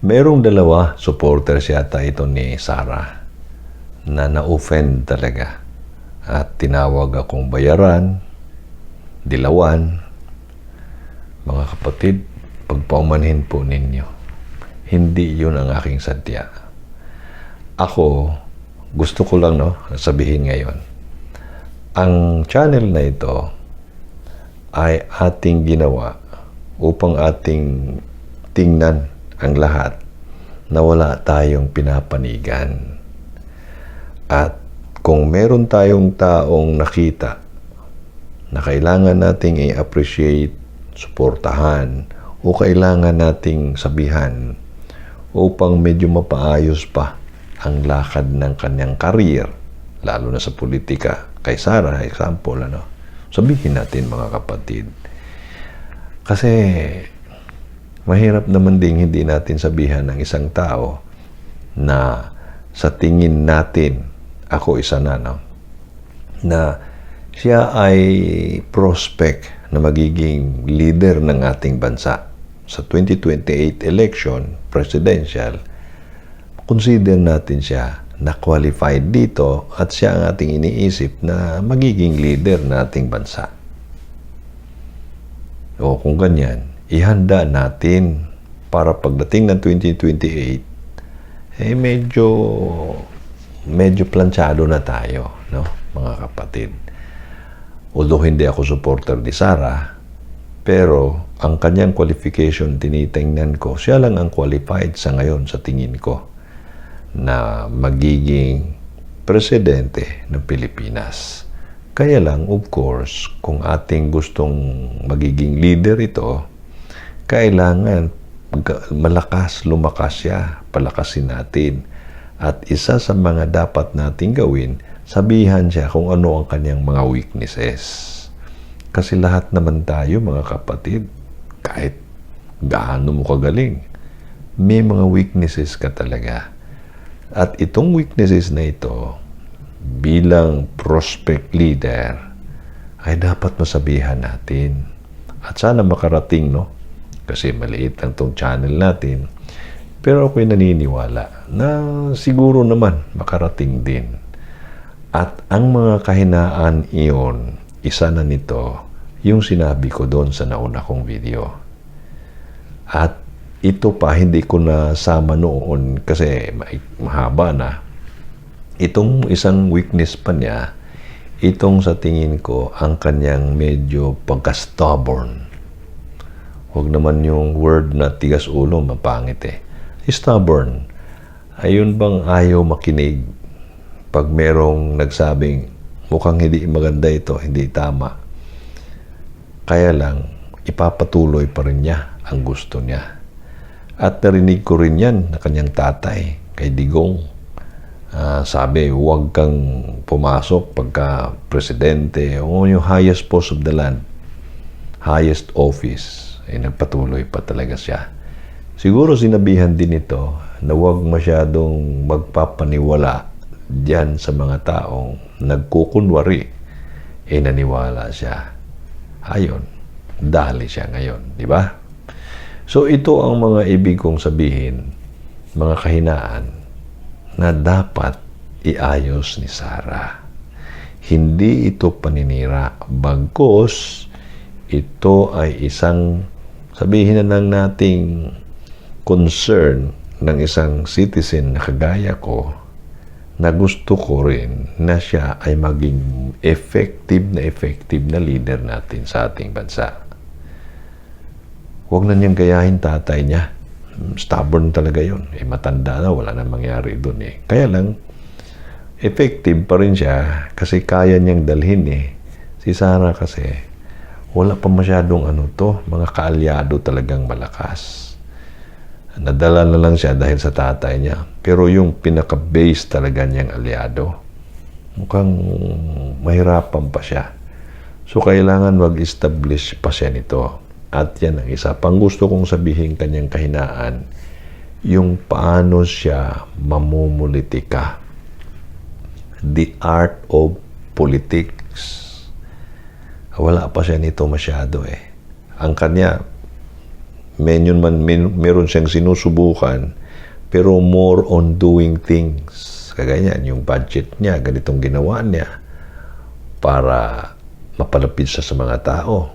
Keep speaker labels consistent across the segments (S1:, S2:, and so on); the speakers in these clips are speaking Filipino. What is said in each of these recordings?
S1: Merong dalawa supporters yata ito ni Sarah na na-offend talaga at tinawag akong bayaran, dilawan. Mga kapatid, pagpaumanhin po ninyo, hindi yun ang aking sadya. Ako, gusto ko lang sabihin ngayon, ang channel na ito ay ating ginawa upang ating tingnan ang lahat na wala tayong pinapanigan. At kung meron tayong taong nakita na kailangan nating i-appreciate, suportahan, o kailangan nating sabihan upang medyo mapaayos pa ang lakad ng kanyang career, lalo na sa politika, kay Sarah, example, sabihin natin mga kapatid. Kasi mahirap naman ding hindi natin sabihan ng isang tao na sa tingin natin, ako isa na siya ay prospect na magiging leader ng ating bansa. Sa 2028 election, presidential, consider natin siya na qualified dito at siya ang ating iniisip na magiging leader ng ating bansa. O kung ganyan, ihanda natin para pagdating ng 2028, medyo planchado na tayo, mga kapatid. Although hindi ako supporter ni Sarah, pero ang kanyang qualification, tinitingnan ko, siya lang ang qualified sa ngayon sa tingin ko na magiging presidente ng Pilipinas. Kaya lang, of course, kung ating gustong magiging leader ito, kailangan lumakas siya, palakasin natin. At isa sa mga dapat nating gawin, sabihan siya kung ano ang kanyang mga weaknesses. Kasi lahat naman tayo, mga kapatid, kahit gaano mo kagaling, may mga weaknesses ka talaga. At itong weaknesses na ito, bilang prospect leader, ay dapat masabihan natin. At sana makarating, kasi maliit lang itong channel natin. Pero ako'y naniniwala na siguro naman makarating din. At ang mga kahinaan iyon, isa na nito, yung sinabi ko doon sa nauna kong video. At ito pa, hindi ko nasama noon kasi mahaba na. Itong isang weakness pa niya, itong sa tingin ko, ang kanyang medyo pagka-stubborn. Huwag naman yung word na tigas ulo, mapangit Stubborn. Ayun bang ayaw makinig pag merong nagsabing mukhang hindi maganda ito, hindi tama. Kaya lang, ipapatuloy pa rin niya ang gusto niya. At narinig ko rin yan na kanyang tatay, kay Digong. Sabi, huwag kang pumasok pagka presidente o yung highest post of the land, highest office. Nagpatuloy pa talaga siya. Siguro sinabihan din ito na huwag masyadong magpapaniwala diyan sa mga taong nagkukunwari. Naniwala siya. Ayon, dali siya ngayon, di ba? So ito ang mga ibig kong sabihin, mga kahinaan na dapat iayos ni Sarah. Hindi ito paninira, bagkus ito ay isang, sabihin na lang nating concern ng isang citizen na kagaya ko, na gusto ko rin na siya ay maging effective na leader natin sa ating bansa. Huwag na niyang gayahin tatay niya. Stubborn talaga yun. Matanda na, wala na mangyari doon Kaya lang, effective pa rin siya kasi kaya niyang dalhin Si Sarah kasi, wala pa masyadong mga kaalyado talagang malakas. Nadala na lang siya dahil sa tatay niya. Pero yung pinaka-base talaga niyang alyado, mukhang mahirapan pa siya. So, kailangan mag-establish pa siya nito. At yan ang isa pang gusto kong sabihin kanyang kahinaan, yung paano siya mamumulitika. The art of politics. Wala pa siya nito masyado Ang kanya, meron siyang sinusubukan, pero more on doing things. Kagaya yung budget niya, ganitong ginawa niya para mapalapit siya sa mga tao.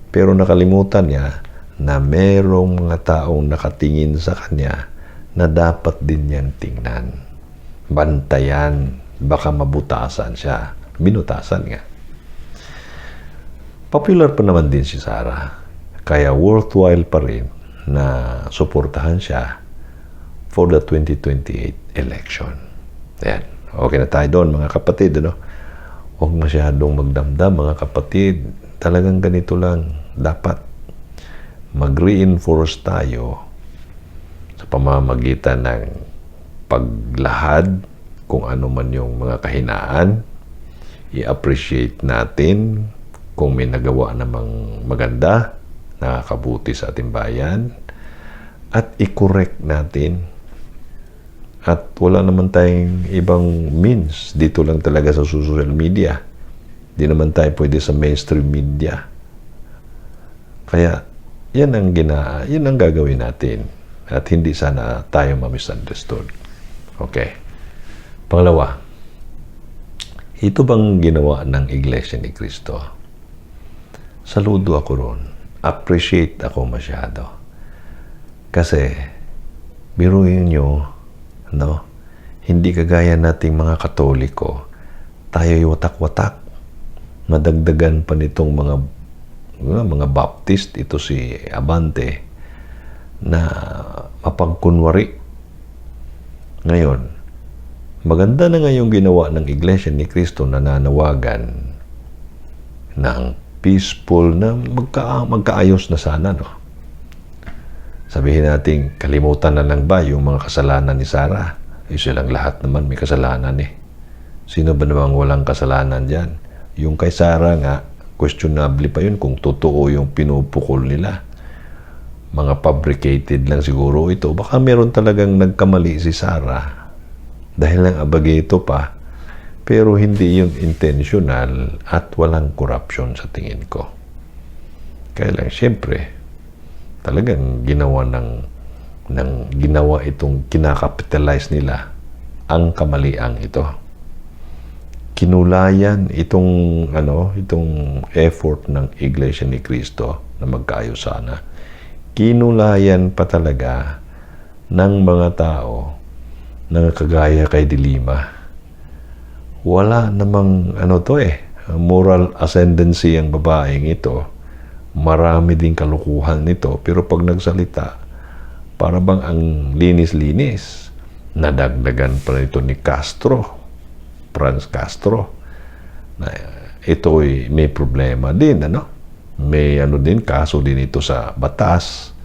S1: Pero nakalimutan niya na merong mga taong nakatingin sa kanya na dapat din niyang tingnan. Bantayan, baka mabutasan siya. Binutasan nga. Popular pa naman din si Sara. Kaya worthwhile pa rin na suportahan siya for the 2028 election. Ayan. Okay na tayo doon, mga kapatid. Ano? Huwag masyadong magdamdam, mga kapatid. Talagang ganito lang. Dapat mag-reinforce tayo sa pamamagitan ng paglahad kung ano man yung mga kahinaan. I-appreciate natin kung may nagawa namang maganda, nakakabuti sa ating bayan, at i-correct natin. At wala naman tayong ibang means. Dito lang talaga sa social media. Di naman tayo pwede sa mainstream media. Kaya, yan ang gagawin natin. At hindi sana tayo ma-misunderstood. Okay. Pangalawa, ito bang ginawa ng Iglesia ni Cristo? Saludo ako ron. Appreciate ako masyado. Kasi, biruin nyo, no? Hindi kagaya nating mga Katoliko, tayo'y watak-watak. Madagdagan pa nitong mga Baptist, ito si Abante, na mapagkunwari. Ngayon, maganda na ngayong ginawa ng Iglesia ni Cristo na nanawagan ng peaceful na magkaayos na sana, no? Sabihin natin, kalimutan na lang ba yung mga kasalanan ni Sara? Silang lahat naman may kasalanan eh. Sino ba namang walang kasalanan dyan? Yung kay Sara nga, questionable pa yun kung totoo yung pinupukol nila. Mga fabricated lang siguro ito. Baka meron talagang nagkamali si Sara dahil lang abagito pa, pero hindi yung intentional at walang corruption sa tingin ko. Kaya lang, siyempre, talagang ginawa itong kinakapitalize nila ang kamaliang ito. Kinulayan itong effort ng Iglesia ni Cristo na magkaayos sana. Kinulayan pa talaga ng mga tao na kagaya kay Dilima. Wala namang moral ascendancy ang babaeng ito. Marami din kalukuhan nito, pero pag nagsalita, para bang ang linis-linis. Nadagdagan pa nito ni Franz Castro, na ito'y may problema din, May din, kaso din ito sa batas,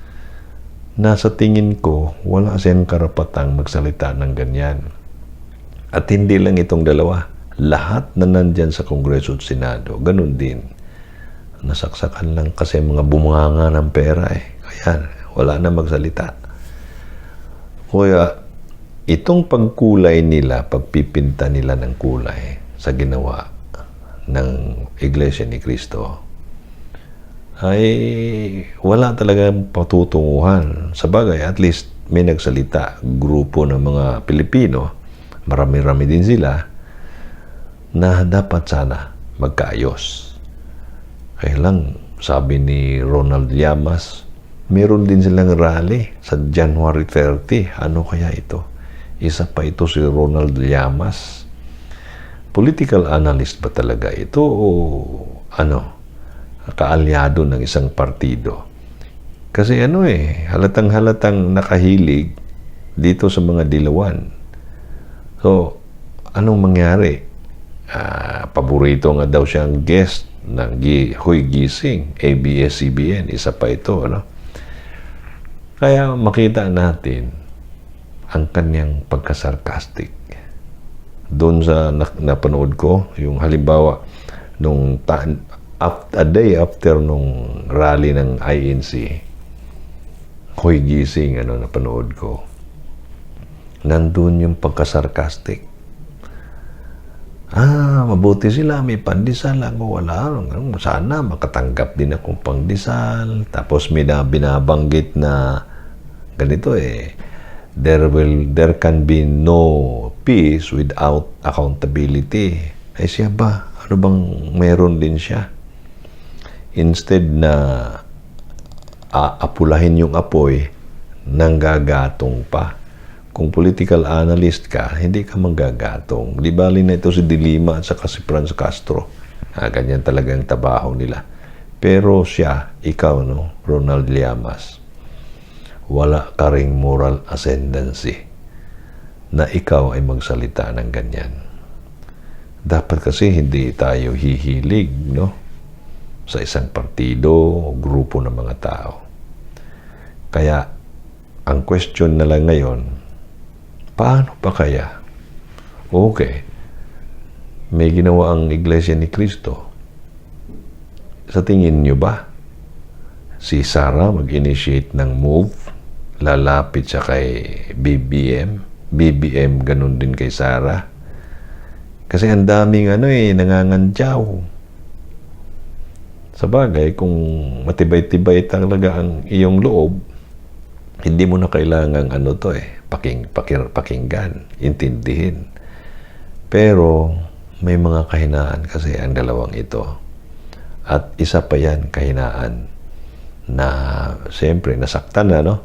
S1: na sa tingin ko, wala siyang karapatang magsalita ng ganyan. At hindi lang itong dalawa, lahat na nandyan sa Kongreso at Senado, ganun din. Nasaksakan lang kasi mga bumunganga ng pera eh. Kaya wala na magsalita. Kaya itong pagkulay nila, pagpipinta nila ng kulay sa ginawa ng Iglesia ni Cristo, ay wala talagang patutunguhan. Sa bagay, at least may nagsalita. Grupo ng mga Pilipino, marami-rami din sila, na dapat sana magkaayos. Kaya lang, sabi ni Ronald Llamas, meron din silang rally sa January 30. Ano kaya ito? Isa pa ito si Ronald Llamas. Political analyst ba talaga ito o kaalyado ng isang partido? Kasi halatang-halatang nakahilig dito sa mga dilawan. So, anong mangyari? Paborito nga daw siyang guest ng Huy Gising, ABS-CBN, isa pa ito, Kaya makita natin ang kanyang pagkasarcastic. Doon sa napanood ko, yung halimbawa, a day after nung rally ng INC, Huy Gising, napanood ko, nandun yung pagkasarcastic. Mabuti sila, may pandesal. Ako wala. Sana makatanggap din akong pandesal. Tapos may binabanggit na ganito there can be no peace without accountability. Ay siya ba? Ano bang meron din siya? Instead na apulahin yung apoy, nanggagatong pa. Kung political analyst ka, hindi ka manggagatong. Di bali na ito si Dilima at saka si Franz Castro. Ganyan talaga ang trabaho nila. Pero siya, ikaw, Ronald Llamas, wala ka ring moral ascendancy na ikaw ay magsalita ng ganyan. Dapat kasi hindi tayo hihilig, sa isang partido o grupo ng mga tao. Kaya, ang question na lang ngayon, paano pa kaya? Okay, may ginawa ang Iglesia ni Cristo. Sa tingin nyo ba, si Sarah mag-initiate ng move, lalapit siya kay BBM, ganun din kay Sarah? Kasi ang daming nangangantyaw. Sa bagay, kung matibay-tibay talaga ang iyong loob, hindi mo na kailangang pakinggan, intindihin. Pero may mga kahinaan kasi ang dalawang ito. At isa pa yan, kahinaan na siyempre nasaktan na,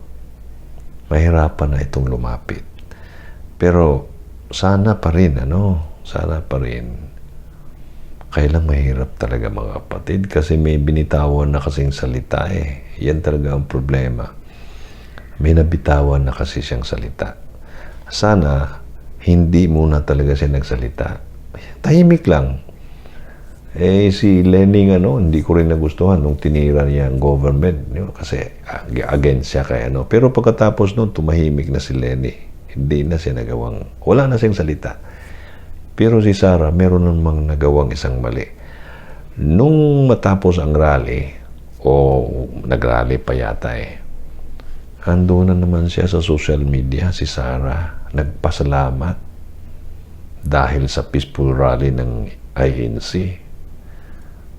S1: mahirapan na itong lumapit. Pero sana pa rin, kailang mahirap talaga mga kapatid kasi may binitawan na kasing salita Yan talaga ang problema. May nabitawan na kasi siyang salita. Sana, hindi muna talaga siya nagsalita. Tahimik lang. Si Lenin, hindi ko rin nagustuhan nung tinira niya ang government. Kasi against siya kay Pero pagkatapos nun, tumahimik na si Lenin. Hindi na siya nagawang, wala na siyang salita. Pero si Sarah, meron namang nagawang isang mali. Nung matapos ang rally, o nag-rally pa yata ando na naman siya sa social media, si Sarah, nagpasalamat dahil sa peaceful rally ng INC.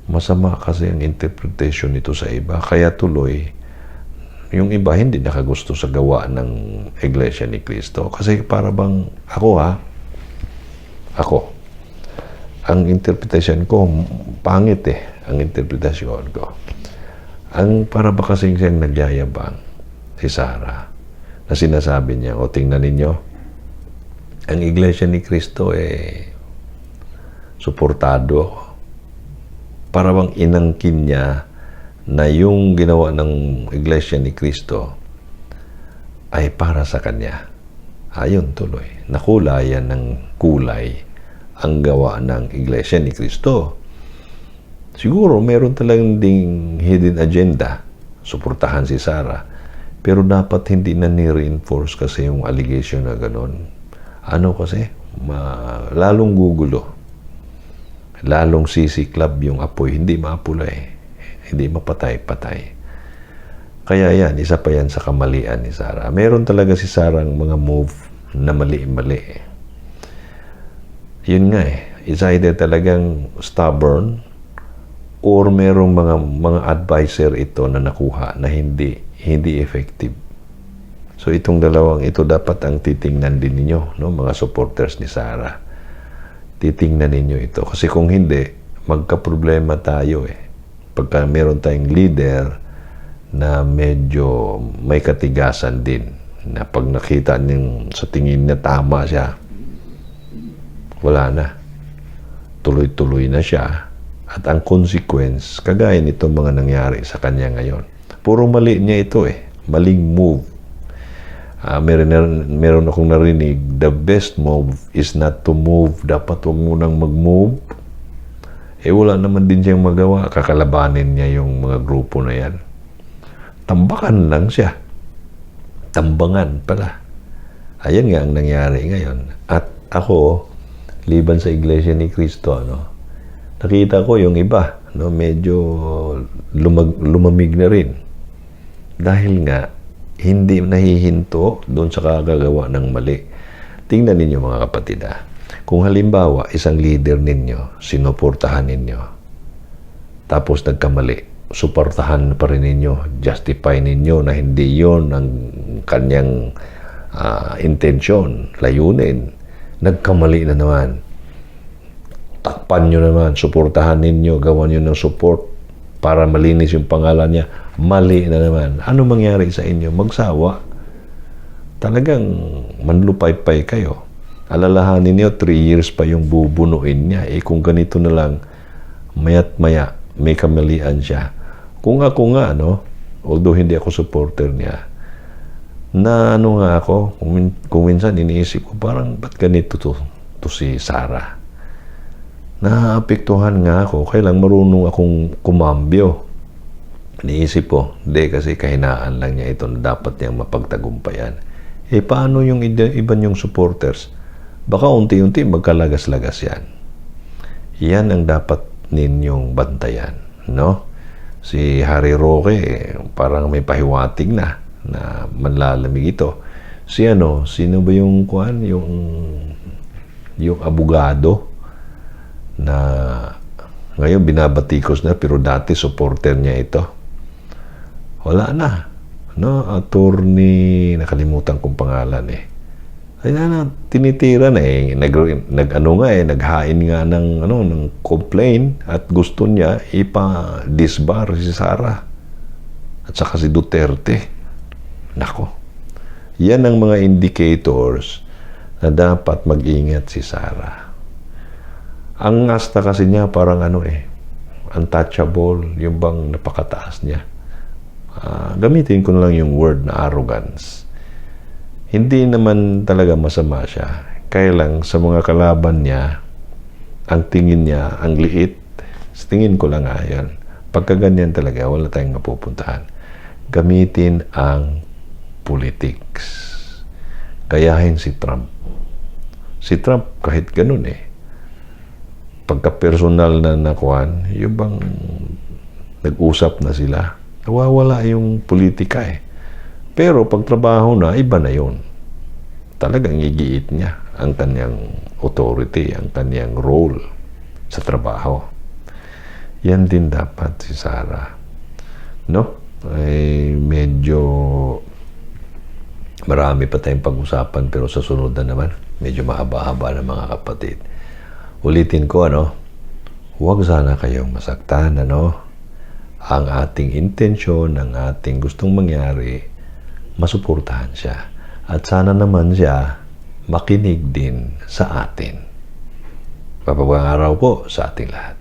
S1: Masama kasi ang interpretation nito sa iba. Kaya tuloy, yung iba hindi nakagusto sa gawa ng Iglesia ni Cristo. Kasi para bang, ako, ang interpretation ko, pangit ang interpretation ko. Ang para ba kasing siyang nagyayabang, si Sarah, na sinasabi niya, tingnan ninyo, ang Iglesia ni Cristo suportado ako. Para bang inangkin niya na yung ginawa ng Iglesia ni Cristo ay para sa kanya. Ayun tuloy, nakulayan ng kulay ang gawa ng Iglesia ni Cristo. Siguro meron talagang ding hidden agenda, suportahan si Sarah, pero dapat hindi na ni-reinforce kasi yung allegation na gano'n. Kasi, lalong gugulo, lalong sisiklab yung apoy, hindi maapulay, hindi mapatay-patay. Kaya yan, isa pa yan sa kamalian ni Sarah. Meron talaga si Sarah mga move na mali-mali. Yun nga it's either talagang stubborn or merong mga advisor ito na nakuha na hindi effective. So itong dalawang ito dapat ang titingnan din ninyo, mga supporters ni Sarah. Titingnan ninyo ito kasi kung hindi, magka-problema tayo Pagka meron tayong leader na medyo may katigasan din, na pag nakita niyong sa tingin niya tama siya, wala na. Tuloy-tuloy na siya. At ang consequence, kagaya nitong mga nangyari sa kanya ngayon. Puro mali niya ito Maling move. Meron akong narinig, the best move is not to move. Dapat huwag munang mag-move. Wala naman din siyang magawa. Kakalabanin niya yung mga grupo na yan. Tambakan lang siya. Tambangan pala. Ayan nga ang nangyari ngayon. At ako, liban sa Iglesia ni Cristo, nakita ko yung iba, medyo lumamig na rin. Dahil nga, hindi nahihinto doon sa kagagawa ng mali. Tingnan ninyo mga kapatid Kung halimbawa, isang leader ninyo, sinuportahan ninyo, tapos nagkamali, suportahan pa rin ninyo, justify ninyo na hindi yon ang kanyang intensyon, layunin, nagkamali na naman. Takpan nyo naman, suportahan ninyo, gawan nyo ng support para malinis yung pangalan niya, mali na naman. Ano mangyari sa inyo? Magsawa. Talagang manlupay-pay kayo. Alalahanin niyo, 3 years pa yung bubunuin niya. Kung ganito na lang, maya't maya, may kamalian siya. Kung ako nga, although hindi ako supporter niya, na nga ako, kung minsan iniisip ko, parang ba't ganito to si Sarah? Naapektuhan nga ako, kailang marunong akong kumambyo. Iniisip ko, hindi kasi kahinaan lang niya ito na dapat niyang mapagtagumpayan. Paano yung iba niyong supporters? Baka unti-unti magkalagas-lagas yan. Yan ang dapat ninyong bantayan, no? Si Harry Roque, parang may pahiwatig na manlalamig ito. Sino ba yung yung abogado na ngayon binabatikos na pero dati supporter niya ito. Wala na. Attorney, nakalimutan kong pangalan tinitira na naghain nga ng complaint at gusto niya ipa-disbar si Sara at saka si Duterte. Nako. Yan ang mga indicators na dapat mag-ingat si Sara. Ang asta kasi niya parang untouchable, yung bang napakataas niya. Gamitin ko na lang yung word na arrogance. Hindi naman talaga masama siya. Kaya lang sa mga kalaban niya, ang tingin niya, ang liit. Sa tingin ko lang yan. Pagka ganyan talaga, wala tayong mapupuntahan. Gamitin ang politics. Gayahin si Trump. Si Trump, kahit ganun pagka-personal na nakuhan, yung bang nag-usap na sila, nawawala yung politika Pero pag trabaho na, iba na yun. Talagang igiit niya ang kanyang authority, ang kanyang role sa trabaho. Yan din dapat si Sara. Medyo marami pa tayong pag-usapan pero sa sunod na naman, medyo mahaba-haba na mga kapatid. Ulitin ko, huwag sana kayong masaktan, ang ating intensyon, ang ating gustong mangyari, masuportahan siya. At sana naman siya makinig din sa atin. Mapagandang araw po sa ating lahat.